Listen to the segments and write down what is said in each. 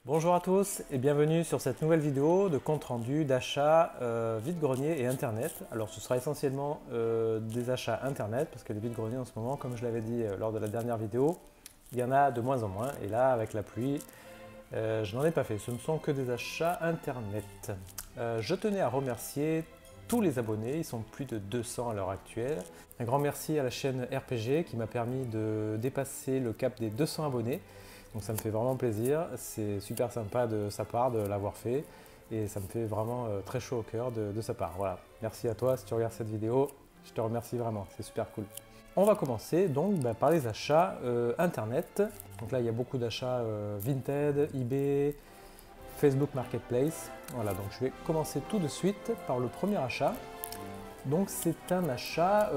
Bonjour à tous et bienvenue sur cette nouvelle vidéo de compte rendu d'achat vide-grenier et internet. Alors ce sera essentiellement des achats internet parce que les vide-greniers en ce moment, comme je l'avais dit lors de la dernière vidéo, il y en a de moins en moins et là avec la pluie, je n'en ai pas fait. Ce ne sont que des achats internet. Je tenais à remercier tous les abonnés, ils sont plus de 200 à l'heure actuelle. Un grand merci à la chaîne RPG qui m'a permis de dépasser le cap des 200 abonnés. Donc ça me fait vraiment plaisir, c'est super sympa de sa part de l'avoir fait et ça me fait vraiment très chaud au cœur de sa part. Voilà, merci à toi si tu regardes cette vidéo, je te remercie vraiment, c'est super cool. On va commencer donc par les achats internet. Donc là il y a beaucoup d'achats Vinted, eBay, Facebook Marketplace. Voilà, donc je vais commencer tout de suite par le premier achat. Donc c'est un achat,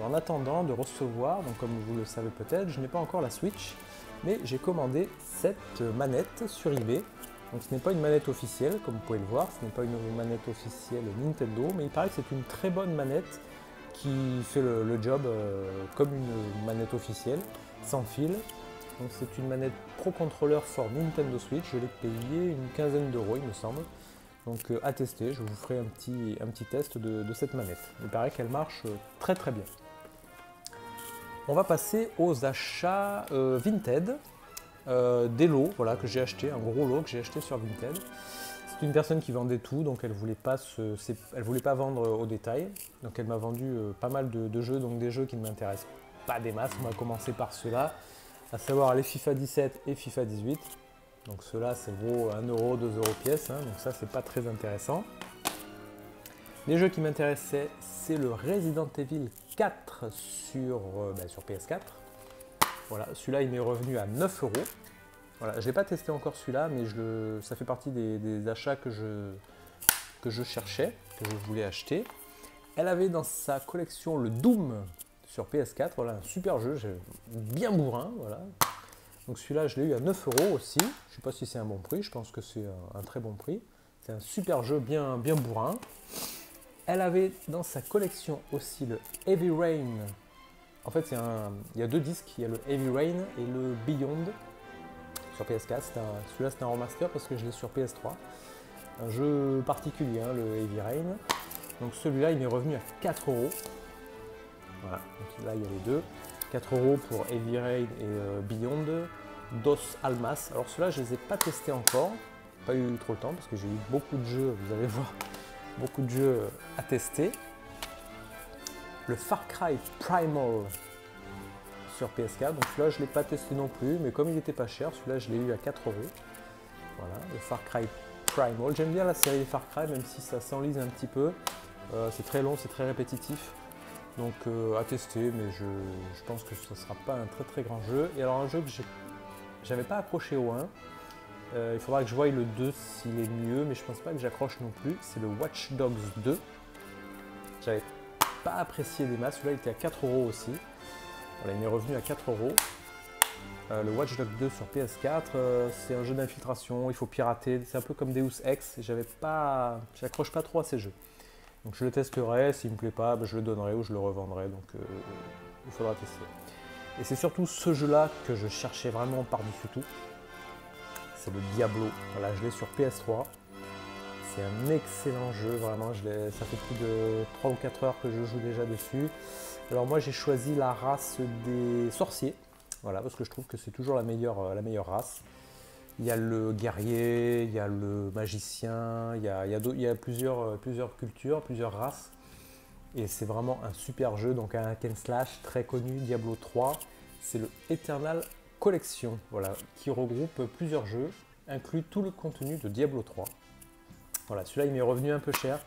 en attendant de recevoir, donc comme vous le savez peut-être, je n'ai pas encore la Switch, mais j'ai commandé cette manette sur eBay. Donc ce n'est pas une manette officielle, comme vous pouvez le voir, ce n'est pas une manette officielle Nintendo, mais il paraît que c'est une très bonne manette qui fait le job comme une manette officielle, sans fil. Donc c'est une manette Pro Controller for Nintendo Switch, je l'ai payé une quinzaine d'euros il me semble. Donc à tester, je vous ferai un petit test de cette manette. Il paraît qu'elle marche très très bien. On va passer aux achats Vinted, des lots voilà, que j'ai acheté, un gros lot que j'ai acheté sur Vinted. C'est une personne qui vendait tout, donc elle ne voulait pas vendre au détail. Donc elle m'a vendu pas mal de jeux, donc des jeux qui ne m'intéressent pas des masses. On va commencer par ceux-là, à savoir les FIFA 17 et FIFA 18. Donc ceux-là, c'est vaut 1 euro, 2 euros pièce, hein, donc ça, c'est pas très intéressant. Les jeux qui m'intéressaient, c'est le Resident Evil 4 sur PS4. Voilà, celui-là, il m'est revenu à 9 euros. Voilà, je l'ai pas testé encore celui-là, mais ça fait partie des achats que je cherchais, que je voulais acheter. Elle avait dans sa collection le Doom sur PS4, voilà, un super jeu, bien bourrin, voilà. Donc celui-là, je l'ai eu à 9 euros aussi. Je ne sais pas si c'est un bon prix, je pense que c'est un très bon prix. C'est un super jeu bien bourrin. Elle avait dans sa collection aussi le Heavy Rain. En fait, il y a deux disques, il y a le Heavy Rain et le Beyond sur PS4. Celui-là, c'est un remaster parce que je l'ai sur PS3. Un jeu particulier, hein, le Heavy Rain. Donc celui-là, il m'est revenu à 4 euros. Voilà, donc là, il y a les deux. 4 euros pour Heavy Rain et Beyond, Dos Almas. Alors ceux-là, je ne les ai pas testés encore, pas eu trop le temps parce que j'ai eu beaucoup de jeux, vous allez voir, beaucoup de jeux à tester. Le Far Cry Primal sur PS4, donc celui-là, je ne l'ai pas testé non plus, mais comme il n'était pas cher, celui-là, je l'ai eu à 4 euros. Voilà, le Far Cry Primal. J'aime bien la série Far Cry, même si ça s'enlise un petit peu. C'est très long, c'est très répétitif. Donc à tester, mais je pense que ce ne sera pas un très très grand jeu. Et alors un jeu que j'avais pas accroché au 1, il faudra que je voie le 2 s'il est mieux, mais je pense pas que j'accroche non plus, c'est le Watch Dogs 2. J'avais pas apprécié des masses, celui-là il était à 4 euros aussi. Voilà, il m'est revenu à 4 euros. Le Watch Dogs 2 sur PS4, c'est un jeu d'infiltration, il faut pirater, c'est un peu comme Deus Ex, j'accroche pas trop à ces jeux. Donc je le testerai, s'il ne me plaît pas, je le donnerai ou je le revendrai, donc il faudra tester. Et c'est surtout ce jeu-là que je cherchais vraiment par-dessus tout. C'est le Diablo, voilà, je l'ai sur PS3. C'est un excellent jeu, vraiment, ça fait plus de 3 ou 4 heures que je joue déjà dessus. Alors moi j'ai choisi la race des sorciers, voilà, parce que je trouve que c'est toujours la meilleure race. Il y a le guerrier, il y a le magicien, il y a plusieurs cultures, plusieurs races. Et c'est vraiment un super jeu, donc un hack and slash très connu, Diablo 3. C'est le Eternal Collection, voilà, qui regroupe plusieurs jeux, inclut tout le contenu de Diablo 3. Voilà, celui-là il m'est revenu un peu cher.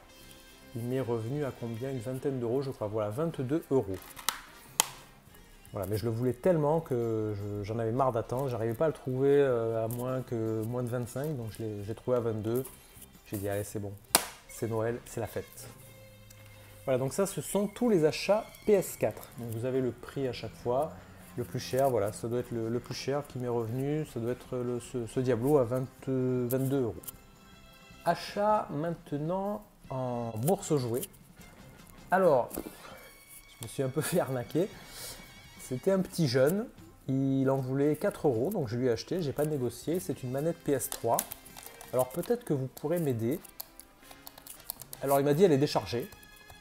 Il m'est revenu à combien? Une vingtaine d'euros, je crois, voilà, 22 euros. Voilà, mais je le voulais tellement que j'en avais marre d'attendre. J'arrivais pas à le trouver à moins de 25, donc je l'ai trouvé à 22. J'ai dit allez c'est bon, c'est Noël, c'est la fête. Voilà, donc ça ce sont tous les achats PS4. Donc vous avez le prix à chaque fois. Le plus cher, voilà, ça doit être le plus cher qui m'est revenu, ça doit être ce Diablo à 22 euros. Achat maintenant en bourse aux jouets. Alors, je me suis un peu fait arnaquer. C'était un petit jeune, il en voulait 4 €, donc je lui ai acheté, j'ai pas négocié. C'est une manette PS3. Alors peut-être que vous pourrez m'aider. Alors il m'a dit elle est déchargée.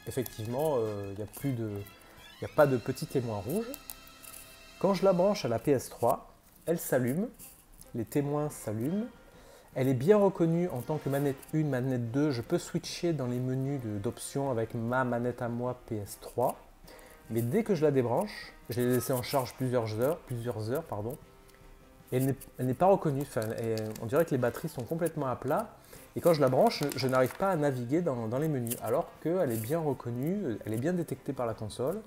Effectivement, il n'y a pas de petit témoin rouge. Quand je la branche à la PS3, elle s'allume, les témoins s'allument. Elle est bien reconnue en tant que manette 1, manette 2. Je peux switcher dans les menus d'options avec ma manette à moi PS3. Mais dès que je la débranche, je l'ai laissée en charge plusieurs heures, et elle n'est pas reconnue. Enfin, on dirait que les batteries sont complètement à plat. Et quand je la branche, je n'arrive pas à naviguer dans les menus, alors qu'elle est bien reconnue, elle est bien détectée par la console.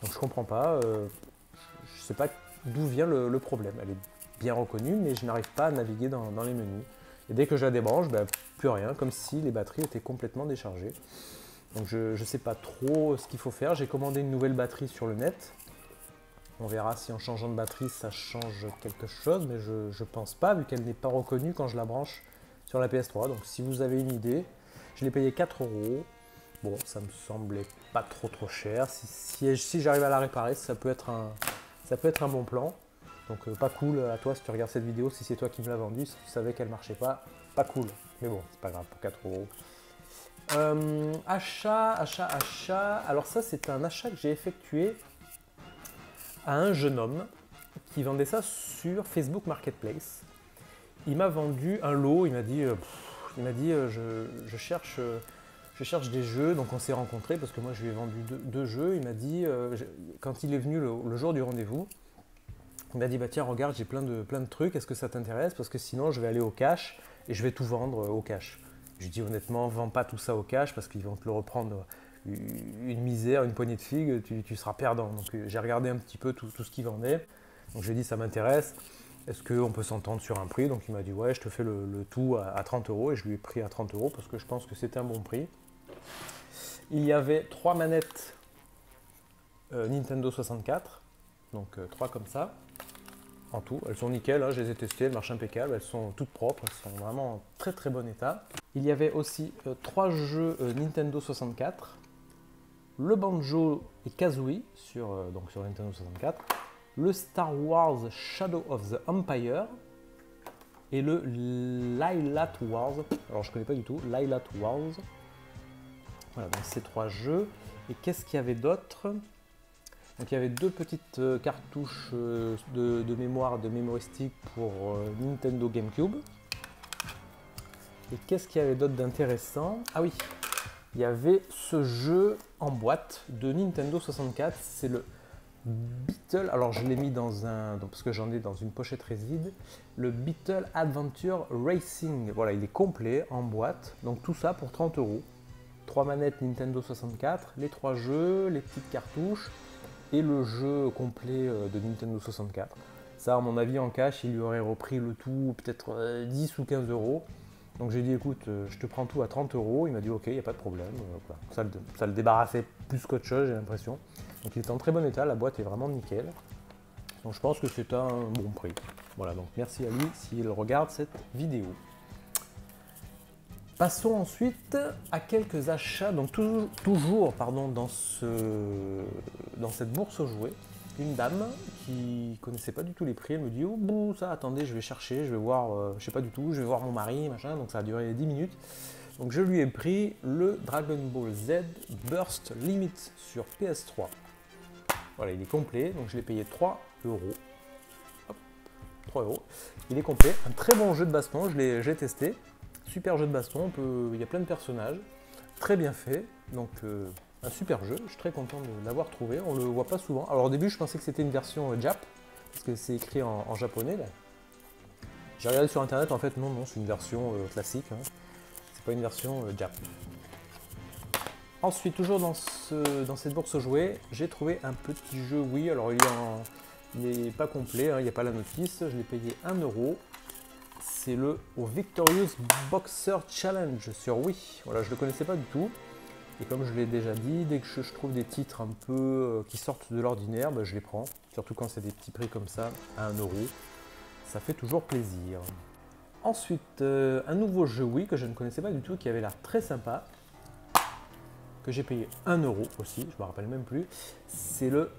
Donc je ne comprends pas, je ne sais pas d'où vient le problème. Elle est bien reconnue, mais je n'arrive pas à naviguer dans les menus. Et dès que je la débranche, plus rien, comme si les batteries étaient complètement déchargées. Donc je ne sais pas trop ce qu'il faut faire. J'ai commandé une nouvelle batterie sur le net. On verra si en changeant de batterie, ça change quelque chose, mais je ne pense pas, vu qu'elle n'est pas reconnue quand je la branche sur la PS3. Donc si vous avez une idée, je l'ai payé 4 €. Bon, ça me semblait pas trop cher. Si j'arrive à la réparer, ça peut être un bon plan. Donc pas cool à toi si tu regardes cette vidéo, si c'est toi qui me l'as vendue, si tu savais qu'elle marchait pas cool. Mais bon, c'est pas grave, pour 4 €. Achat. Alors ça, c'est un achat que j'ai effectué à un jeune homme qui vendait ça sur Facebook Marketplace. Il m'a vendu un lot, il m'a dit je cherche des jeux, donc on s'est rencontrés parce que moi je lui ai vendu deux jeux. Il m'a dit, quand il est venu le jour du rendez-vous, il m'a dit bah tiens regarde, j'ai plein de trucs, est-ce que ça t'intéresse? Parce que sinon je vais aller au cash et je vais tout vendre au cash. Je lui dis honnêtement, vends pas tout ça au cash parce qu'ils vont te le reprendre une misère, une poignée de figues, tu seras perdant. Donc j'ai regardé un petit peu tout ce qu'il vendait. Donc j'ai dit ça m'intéresse, est-ce qu'on peut s'entendre sur un prix? Donc il m'a dit ouais, je te fais le tout à 30 € et je lui ai pris à 30 € parce que je pense que c'était un bon prix. Il y avait 3 manettes Nintendo 64, donc 3 comme ça. En tout, elles sont nickel, hein, je les ai testées, elles marchent impeccable, elles sont toutes propres, elles sont vraiment en très bon état. Il y avait aussi 3 jeux Nintendo 64, le Banjo et Kazooie sur Nintendo 64, le Star Wars Shadow of the Empire et le Lylat Wars. Alors je ne connais pas du tout, Lylat Wars. Voilà, donc ces 3 jeux. Et qu'est-ce qu'il y avait d'autre? Donc il y avait 2 petites cartouches de mémoire, de memory stick pour Nintendo GameCube. Et qu'est-ce qu'il y avait d'autre d'intéressant? Ah oui, il y avait ce jeu en boîte de Nintendo 64, c'est le Beetle, alors je l'ai mis parce que j'en ai dans une pochette réside, le Beetle Adventure Racing. Voilà, il est complet en boîte, donc tout ça pour 30 €. 3 manettes Nintendo 64, les 3 jeux, les petites cartouches et le jeu complet de Nintendo 64. Ça, à mon avis, en cash, il lui aurait repris le tout peut-être 10 ou 15 €. Donc j'ai dit écoute, je te prends tout à 30 €. Il m'a dit ok, il n'y a pas de problème. Voilà. Ça le débarrassait plus qu'autre chose, j'ai l'impression. Donc il est en très bon état, la boîte est vraiment nickel. Donc je pense que c'est un bon prix. Voilà, donc merci à lui s'il regarde cette vidéo. Passons ensuite à quelques achats, donc toujours dans cette bourse aux jouets. Une dame qui connaissait pas du tout les prix, elle me dit oh bon ça attendez, je vais chercher, je vais voir, je sais pas du tout, je vais voir mon mari, machin, donc ça a duré 10 minutes. Donc je lui ai pris le Dragon Ball Z Burst Limit sur PS3. Voilà, il est complet, donc je l'ai payé 3 €. Hop, 3 €. Il est complet, un très bon jeu de baston, j'ai testé. Super jeu de baston, il y a plein de personnages, très bien fait, donc un super jeu, je suis très content de l'avoir trouvé, on le voit pas souvent. Alors au début je pensais que c'était une version Jap, parce que c'est écrit en japonais là. J'ai regardé sur internet, en fait non, c'est une version classique, hein. C'est pas une version Jap. Ensuite, toujours dans cette bourse aux jouets, j'ai trouvé un petit jeu Wii, alors il n'est pas complet, hein, il n'y a pas la notice, je l'ai payé 1 €. C'est le Victorious Boxer Challenge sur Wii. Voilà, je ne le connaissais pas du tout. Et comme je l'ai déjà dit, dès que je trouve des titres un peu qui sortent de l'ordinaire, je les prends. Surtout quand c'est des petits prix comme ça, à 1 €. Ça fait toujours plaisir. Ensuite, un nouveau jeu Wii que je ne connaissais pas du tout, qui avait l'air très sympa. Que j'ai payé 1 € aussi, je ne me rappelle même plus. C'est le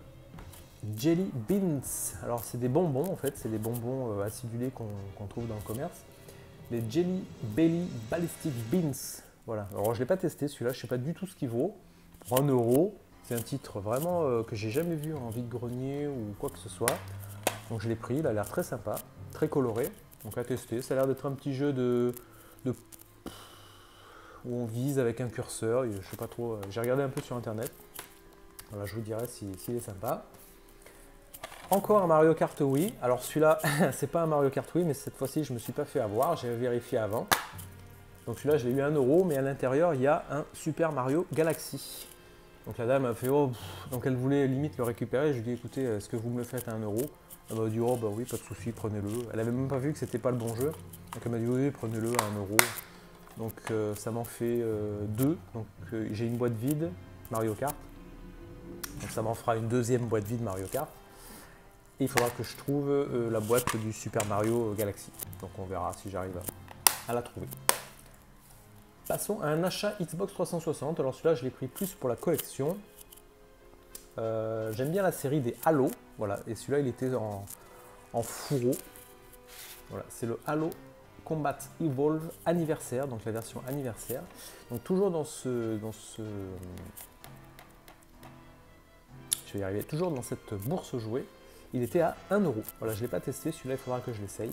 Jelly Beans. Alors c'est des bonbons en fait, c'est des bonbons acidulés qu'on trouve dans le commerce. Les Jelly Belly Ballistic Beans. Voilà, alors je ne l'ai pas testé celui-là, je ne sais pas du tout ce qu'il vaut. Pour 1 euro, c'est un titre vraiment que j'ai jamais vu en vide-grenier ou quoi que ce soit. Donc je l'ai pris, il a l'air très sympa, très coloré. Donc à tester, ça a l'air d'être un petit jeu où on vise avec un curseur, je sais pas trop, j'ai regardé un peu sur internet. Voilà, je vous dirai s'il est sympa. Encore un Mario Kart Wii. Alors celui-là, c'est pas un Mario Kart Wii, mais cette fois-ci, je me suis pas fait avoir, j'ai vérifié avant. Donc celui-là, je l'ai eu à 1 euro, mais à l'intérieur, il y a un Super Mario Galaxy. Donc la dame a fait, oh, donc elle voulait limite le récupérer. Je lui ai dit, écoutez, est-ce que vous me le faites à 1 euro? Elle m'a dit, oh bah oui, pas de souci, prenez-le. Elle avait même pas vu que c'était pas le bon jeu. Donc elle m'a dit, oui, prenez-le à 1 euro. Donc ça m'en fait 2. Donc j'ai une boîte vide Mario Kart. Donc ça m'en fera une deuxième boîte vide Mario Kart. Et il faudra que je trouve la boîte du Super Mario Galaxy. Donc on verra si j'arrive à la trouver. Passons à un achat Xbox 360. Alors celui-là, je l'ai pris plus pour la collection. J'aime bien la série des Halo. Voilà. Et celui-là, il était en fourreau. Voilà. C'est le Halo Combat Evolve anniversaire, donc la version anniversaire. Donc toujours dans ce je vais y arriver, toujours dans cette bourse jouée. Il était à 1 euro. Voilà, je ne l'ai pas testé, celui-là il faudra que je l'essaye.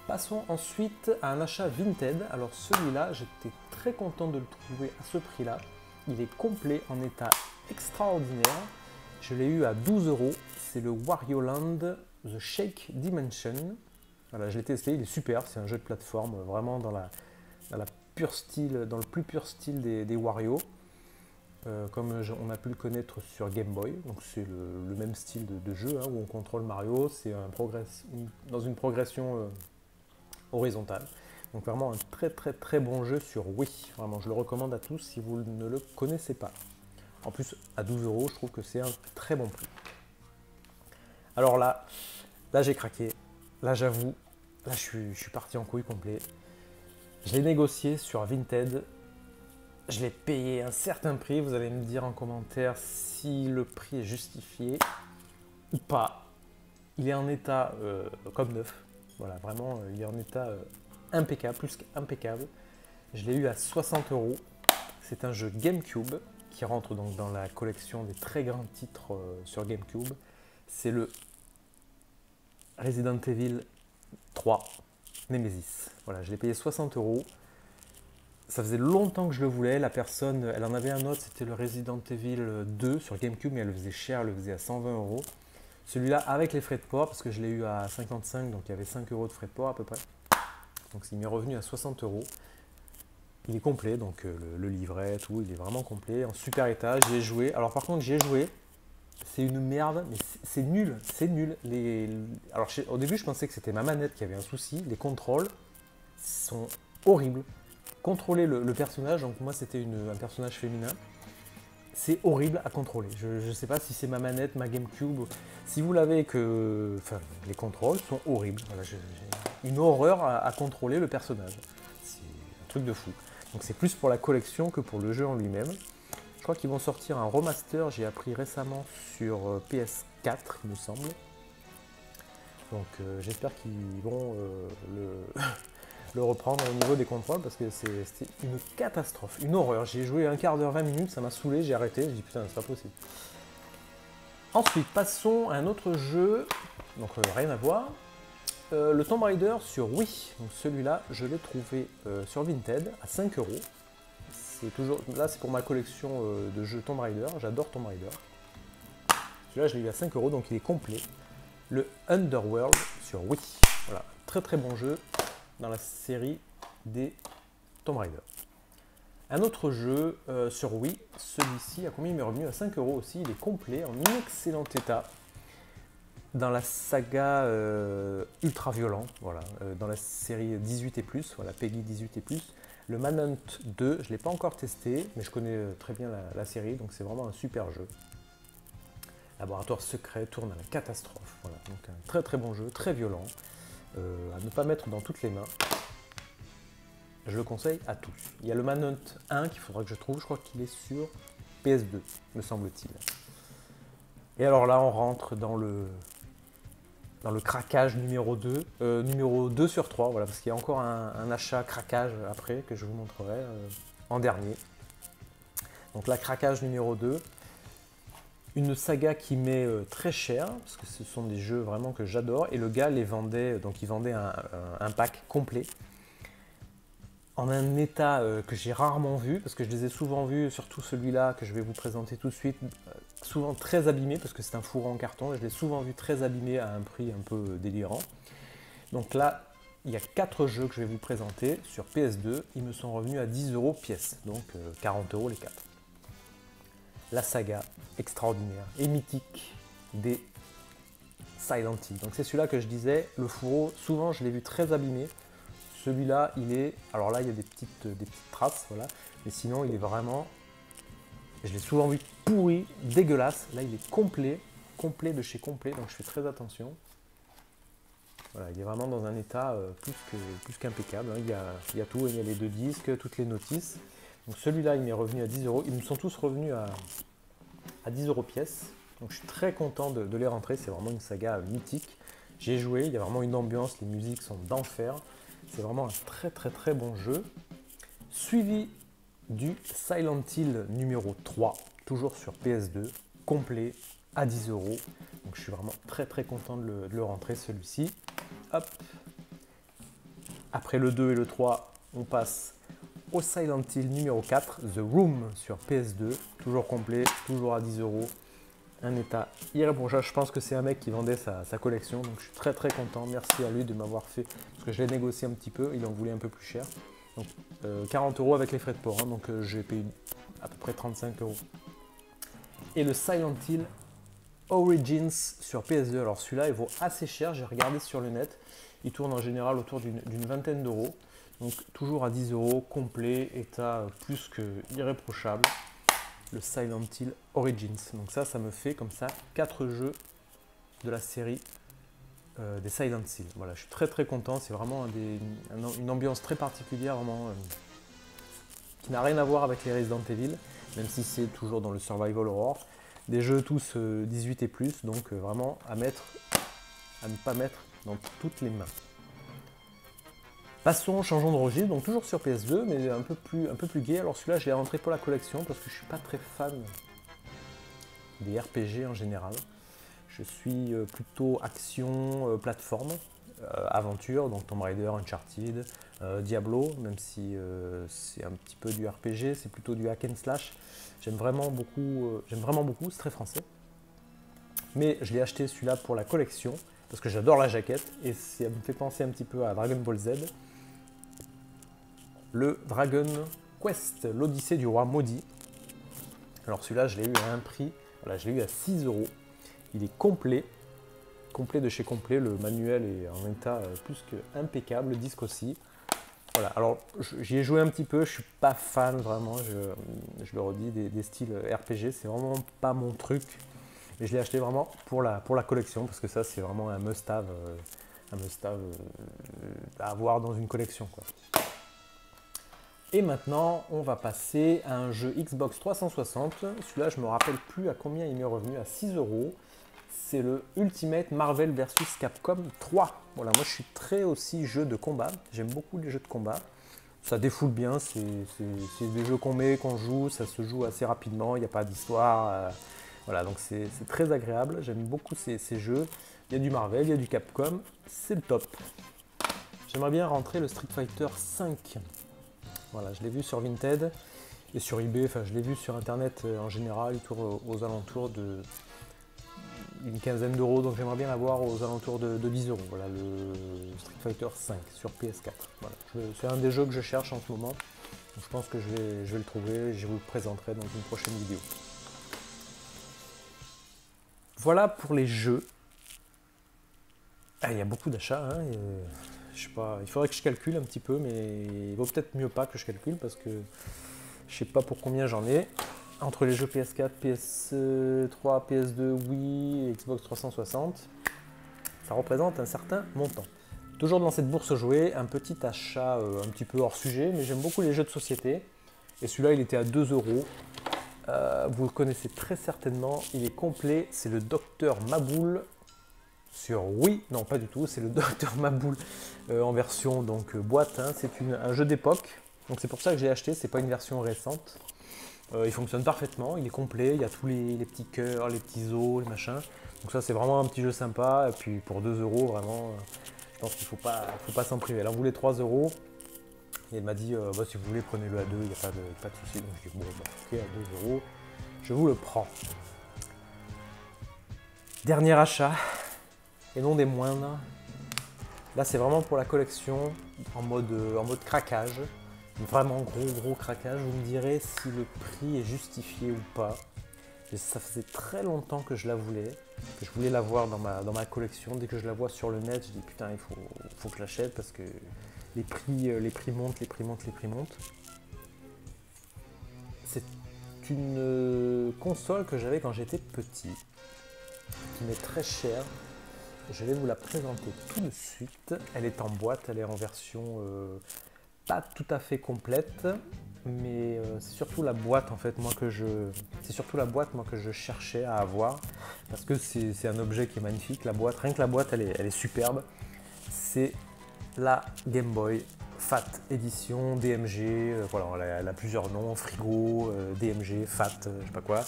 Passons ensuite à un achat Vinted. Alors celui-là, j'étais très content de le trouver à ce prix-là. Il est complet, en état extraordinaire. Je l'ai eu à 12 euros. C'est le Wario Land The Shake Dimension. Voilà, je l'ai testé, il est super. C'est un jeu de plateforme vraiment dans le plus pur style des Wario. Comme on a pu le connaître sur Game Boy, donc c'est le même style de jeu hein, où on contrôle Mario, c'est dans une progression horizontale. Donc vraiment un très très très bon jeu sur Wii, vraiment je le recommande à tous si vous ne le connaissez pas. En plus à 12 euros, je trouve que c'est un très bon prix. Alors là j'ai craqué, là j'avoue, là je suis parti en couille complet. Je l'ai négocié sur Vinted. Je l'ai payé un certain prix, vous allez me dire en commentaire si le prix est justifié ou pas. Il est en état comme neuf, voilà, vraiment, il est en état impeccable, plus qu'impeccable. Je l'ai eu à 60 euros. C'est un jeu GameCube qui rentre donc dans la collection des très grands titres sur GameCube. C'est le Resident Evil 3 Nemesis. Voilà, je l'ai payé 60 euros. Ça faisait longtemps que je le voulais, la personne, elle en avait un autre, c'était le Resident Evil 2 sur GameCube, mais elle le faisait cher, elle le faisait à 120 euros. Celui-là avec les frais de port, parce que je l'ai eu à 55, donc il y avait 5 euros de frais de port à peu près. Donc il m'est revenu à 60 euros. Il est complet, donc le livret, tout, il est vraiment complet, en super état, j'y ai joué. Alors par contre, j'y ai joué, c'est une merde, mais c'est nul, c'est nul. Alors au début, je pensais que c'était ma manette qui avait un souci, les contrôles sont horribles. Contrôler le personnage, donc moi c'était un personnage féminin, c'est horrible à contrôler. Je ne sais pas si c'est ma manette, ma GameCube, si vous l'avez enfin les contrôles sont horribles. Voilà, j'ai une horreur à contrôler le personnage. C'est un truc de fou. Donc c'est plus pour la collection que pour le jeu en lui-même. Je crois qu'ils vont sortir un remaster, j'ai appris récemment sur PS4 il me semble. Donc j'espère qu'ils vont le reprendre au niveau des contrôles parce que c'était une catastrophe, une horreur. J'ai joué un quart d'heure, 20 minutes, ça m'a saoulé, j'ai arrêté, j'ai dit putain c'est pas possible. Ensuite passons à un autre jeu, donc rien à voir, le Tomb Raider sur Wii. Donc celui-là je l'ai trouvé sur Vinted à 5 euros. Là c'est pour ma collection de jeux Tomb Raider, j'adore Tomb Raider. Celui-là je l'ai eu à 5 euros donc il est complet. Le Underworld sur Wii, voilà, très très bon jeu dans la série des Tomb Raider. Un autre jeu sur Wii, celui-ci, à combien il m'est revenu? À 5 euros aussi, il est complet, en excellent état, dans la saga ultra violent, voilà, dans la série 18 et plus, voilà, Peggy 18 et plus. Le Manhunt 2, je ne l'ai pas encore testé, mais je connais très bien la série, donc c'est vraiment un super jeu. Laboratoire secret tourne à la catastrophe, voilà, donc un très très bon jeu, très violent. À ne pas mettre dans toutes les mains. Je le conseille à tous. Il y a le Manhunt 1 qu'il faudra que je trouve, je crois qu'il est sur PS2, me semble-t-il. Et alors là, on rentre dans le craquage numéro 2, numéro 2 sur 3, voilà, parce qu'il y a encore un achat craquage après que je vous montrerai en dernier. Donc là, craquage numéro 2, une saga qui m'est très chère, parce que ce sont des jeux vraiment que j'adore, et le gars les vendait, donc il vendait un pack complet, en un état que j'ai rarement vu, parce que je les ai souvent vus, surtout celui-là que je vais vous présenter tout de suite, souvent très abîmé, parce que c'est un fourreau en carton, et je l'ai souvent vu très abîmé à un prix un peu délirant. Donc là, il y a 4 jeux que je vais vous présenter sur PS2, ils me sont revenus à 10 € pièce, donc 40 € les 4. La saga extraordinaire et mythique des Silent Hill. Donc c'est celui-là que je disais, le fourreau, souvent je l'ai vu très abîmé. Celui-là, il est... Alors là, il y a des petites traces, voilà. Mais sinon, il est vraiment... Je l'ai souvent vu pourri, dégueulasse. Là, il est complet de chez complet, donc je fais très attention. Voilà, il est vraiment dans un état plus qu'impeccable. Hein. Il y a tout, il y a les 2 disques, toutes les notices. Donc celui-là, il m'est revenu à 10 €. Ils me sont tous revenus à 10 € pièce. Donc je suis très content de les rentrer. C'est vraiment une saga mythique. J'ai joué, il y a vraiment une ambiance, les musiques sont d'enfer. C'est vraiment un très bon jeu. Suivi du Silent Hill numéro 3, toujours sur PS2, complet à 10 €. Donc je suis vraiment très content de le rentrer celui-ci. Hop. Après le 2 et le 3, on passe au Silent Hill numéro 4, The Room sur PS2, toujours complet, toujours à 10 €. Un état irréprochable. Je pense que c'est un mec qui vendait sa collection, donc je suis très content. Merci à lui de m'avoir fait, parce que je l'ai négocié un petit peu, il en voulait un peu plus cher. Donc 40 € avec les frais de port, hein, donc j'ai payé à peu près 35 €. Et le Silent Hill Origins sur PS2, alors celui-là il vaut assez cher, j'ai regardé sur le net, il tourne en général autour d'une vingtaine d'euros, donc toujours à 10 €, complet, état plus que irréprochable. Le Silent Hill Origins. Donc ça me fait comme ça 4 jeux de la série des Silent Hill. Voilà, je suis très content. C'est vraiment une ambiance très particulière, vraiment, qui n'a rien à voir avec les Resident Evil, même si c'est toujours dans le survival horror. Des jeux tous 18 et plus, donc vraiment à ne pas mettre dans toutes les mains. Passons, changeons de registre, donc toujours sur PS2, mais un peu plus gai. Alors celui-là, je l'ai rentré pour la collection parce que je ne suis pas très fan des RPG en général. Je suis plutôt action, plateforme, aventure, donc Tomb Raider, Uncharted, Diablo, même si c'est un petit peu du RPG, c'est plutôt du hack and slash. J'aime vraiment beaucoup, c'est très français. Mais je l'ai acheté celui-là pour la collection, parce que j'adore la jaquette, et ça me fait penser un petit peu à Dragon Ball Z. Le Dragon Quest, l'Odyssée du roi maudit. Alors celui-là, je l'ai eu à un prix, voilà, je l'ai eu à 6 €. Il est complet de chez complet, le manuel est en état plus que impeccable, le disque aussi. Voilà, alors j'y ai joué un petit peu, je suis pas fan vraiment, je le redis, des styles RPG, c'est vraiment pas mon truc. Mais je l'ai acheté vraiment pour la collection, parce que ça c'est vraiment un must-have à avoir dans une collection, quoi. Et maintenant, on va passer à un jeu Xbox 360. Celui-là, je ne me rappelle plus à combien il m'est revenu, à 6 €. C'est le Ultimate Marvel vs Capcom 3. Voilà, moi je suis très aussi jeu de combat. J'aime beaucoup les jeux de combat. Ça défoule bien, c'est des jeux qu'on joue, ça se joue assez rapidement, il n'y a pas d'histoire. Voilà, donc c'est très agréable. J'aime beaucoup ces jeux. Il y a du Marvel, il y a du Capcom, c'est le top. J'aimerais bien rentrer le Street Fighter 5. Voilà, je l'ai vu sur Vinted et sur eBay, enfin je l'ai vu sur internet en général, il tourne aux alentours d'une quinzaine d'euros, donc j'aimerais bien l'avoir aux alentours de 10 €. Voilà, le Street Fighter 5 sur PS4. Voilà, c'est un des jeux que je cherche en ce moment, donc je pense que je vais le trouver, je vous le présenterai dans une prochaine vidéo. Voilà pour les jeux. Ah, il y a beaucoup d'achats, hein, je sais pas, il faudrait que je calcule un petit peu, mais il vaut peut-être mieux pas que je calcule parce que je sais pas pour combien j'en ai. Entre les jeux PS4, PS3, PS2, Wii, Xbox 360, ça représente un certain montant. Toujours dans cette bourse jouée, un petit achat un petit peu hors sujet, mais j'aime beaucoup les jeux de société. Et celui-là, il était à 2 €. vous le connaissez très certainement, il est complet, c'est le Docteur Maboul sur Wii, non pas du tout, c'est le Docteur Maboul en version donc boîte, hein. C'est un jeu d'époque, donc c'est pour ça que j'ai acheté, c'est pas une version récente. Il fonctionne parfaitement, il est complet, il y a tous les petits cœurs, les petits os, les machins, donc ça c'est vraiment un petit jeu sympa, et puis pour 2 € vraiment, je pense qu'il faut pas s'en priver. Elle en voulait 3 €. Et elle m'a dit, bah, si vous voulez, prenez-le à 2, il n'y a pas de souci. Donc je dis, bon, bah, ok, à 2 €, je vous le prends. Dernier achat, et non des moindres. Là, c'est vraiment pour la collection, en mode craquage. Vraiment gros craquage. Vous me direz si le prix est justifié ou pas. Et ça faisait très longtemps que je la voulais, que je voulais l'avoir dans ma collection. Dès que je la vois sur le net, je dis, putain, il faut que je l'achète parce que les prix montent. C'est une console que j'avais quand j'étais petit, qui m'est très chère. Je vais vous la présenter tout de suite. Elle est en boîte, elle est en version pas tout à fait complète, mais c'est surtout la boîte en fait c'est surtout la boîte moi que je cherchais à avoir parce que c'est un objet qui est magnifique. La boîte, rien que la boîte, elle est superbe. C'est la Game Boy Fat édition DMG, voilà, elle a plusieurs noms, frigo, DMG, Fat, je sais pas quoi.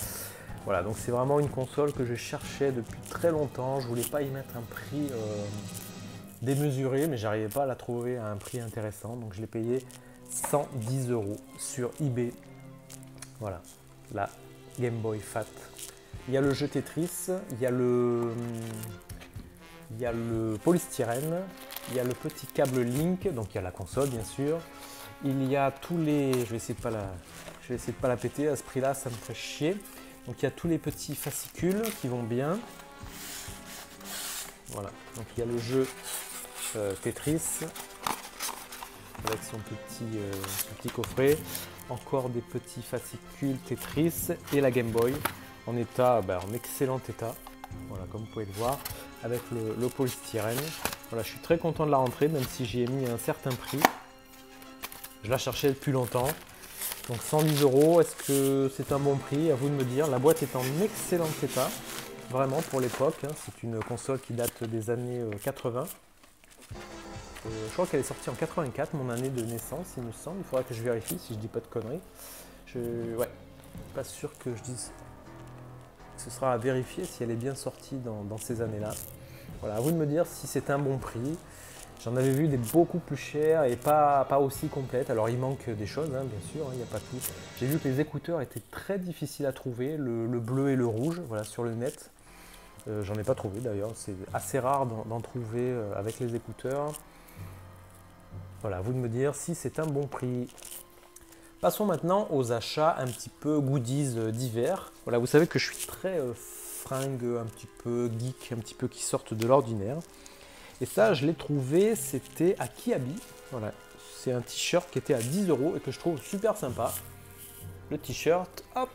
Voilà, donc c'est vraiment une console que je cherchais depuis très longtemps. Je voulais pas y mettre un prix démesuré, mais j'arrivais pas à la trouver à un prix intéressant, donc je l'ai payé 110 € sur eBay. Voilà, la Game Boy Fat. Il y a le jeu Tetris, il y a le polystyrène, il y a le petit câble Link, donc il y a la console bien sûr. Il y a tous les... Je vais essayer de pas la péter, à ce prix-là ça me fait chier. Donc il y a tous les petits fascicules qui vont bien. Voilà, donc il y a le jeu Tetris avec son petit coffret. Encore des petits fascicules Tetris et la Game Boy en en excellent état. Voilà, comme vous pouvez le voir, avec le polystyrène. Voilà, je suis très content de la rentrée, même si j'y ai mis un certain prix. Je la cherchais depuis longtemps. Donc 110 €, est-ce que c'est un bon prix? À vous de me dire. La boîte est en excellent état, vraiment pour l'époque. Hein. C'est une console qui date des années 80. Je crois qu'elle est sortie en 84, mon année de naissance, il me semble. Il faudra que je vérifie si je dis pas de conneries. Ouais, pas sûr que je dise. Ce sera à vérifier si elle est bien sortie dans ces années-là. Voilà, à vous de me dire si c'est un bon prix. J'en avais vu des beaucoup plus chères et pas aussi complètes. Alors il manque des choses, hein, bien sûr, il n'y a pas tout. J'ai vu que les écouteurs étaient très difficiles à trouver, le bleu et le rouge, voilà, sur le net. J'en ai pas trouvé d'ailleurs, c'est assez rare d'en trouver avec les écouteurs. Voilà, à vous de me dire si c'est un bon prix. Passons maintenant aux achats un petit peu goodies d'hiver. Voilà, vous savez que je suis très fringue, un petit peu geek, un petit peu qui sortent de l'ordinaire. Et ça, je l'ai trouvé, c'était à Kiabi. Voilà, c'est un t-shirt qui était à 10 € et que je trouve super sympa. Le t-shirt, hop,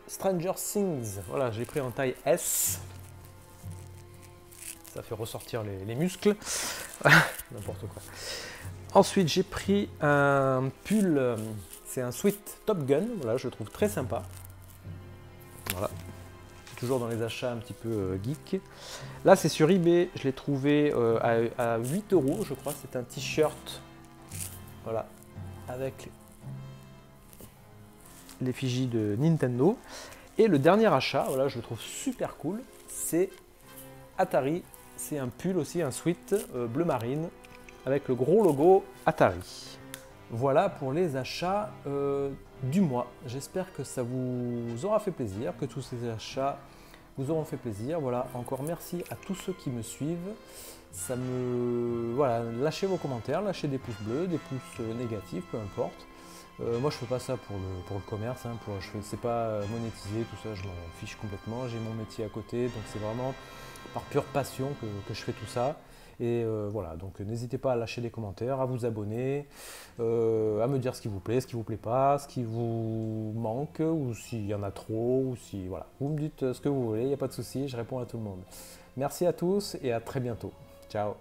Stranger Things. Voilà, j'ai pris en taille S. Ça fait ressortir les muscles. N'importe quoi. Ensuite, j'ai pris un pull, c'est un sweat Top Gun. Voilà, je le trouve très sympa. Voilà. Toujours dans les achats un petit peu geek. Là, c'est sur eBay. Je l'ai trouvé à 8 €, je crois. C'est un t-shirt. Voilà. Avec l'effigie de Nintendo. Et le dernier achat, voilà, je le trouve super cool. C'est Atari. C'est un pull aussi, un sweat bleu marine avec le gros logo Atari. Voilà pour les achats du mois. J'espère que ça vous aura fait plaisir, que tous ces achats vous auront fait plaisir. Voilà, encore merci à tous ceux qui me suivent. Voilà, lâchez vos commentaires, lâchez des pouces bleus, des pouces négatifs, peu importe. Moi je fais pas ça pour le commerce, hein, c'est pas monétisé, tout ça, je m'en fiche complètement. J'ai mon métier à côté, donc c'est vraiment par pure passion que je fais tout ça. Et voilà, donc n'hésitez pas à lâcher des commentaires, à vous abonner, à me dire ce qui vous plaît, ce qui vous plaît pas, ce qui vous manque, ou s'il y en a trop, ou si voilà. Vous me dites ce que vous voulez, il n'y a pas de souci, je réponds à tout le monde. Merci à tous et à très bientôt. Ciao.